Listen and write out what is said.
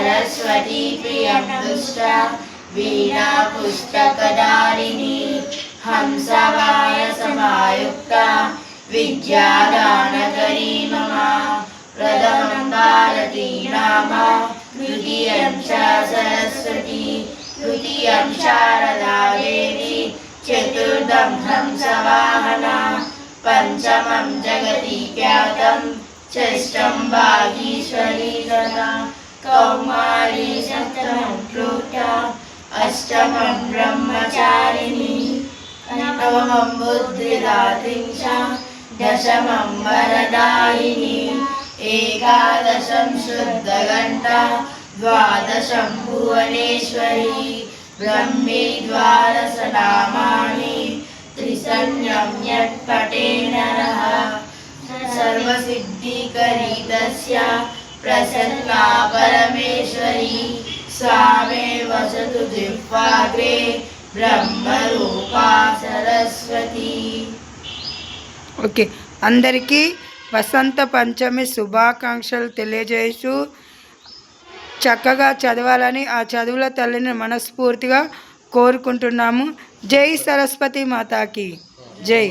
सरस्वती प्रियं दुष्टा वीणा पुस्तकधारिणी हंसवाय समायुक्ता विद्यादानकरी मम प्रथमं भारती नाम द्वितीयं च सरस्वती तृतीयं शारदा देवी चतुर्थं हंसवाहना पंचमं जगति ख्यातं षष्ठं वागीश्वरी तथा कौमारी सप्तमं प्लूटा अष्टमं ब्रह्मचारिणी नवमं बुद्धिदात्री च दशमं वरदायिनी एकादशं शुद्धघण्टा द्वादशं भुवनेश्वरी ब्रह्मी द्वादशनामानि त्रिसंज्ञं यत्पठे नरः सर्वसिद्धिकरी तस्या प्रसन्ना परमेश्वरी स्वामे वसतु जिह्वाग्रे ब्रह्मरूपा सरस्वती। ఓకే, అందరికీ వసంత పంచమి శుభాకాంక్షలు తెలియజేస్తూ చక్కగా చదవాలని ఆ చదువుల తల్లిని మనస్ఫూర్తిగా కోరుకుంటున్నాము. జై సరస్వతి మాతాకి జై.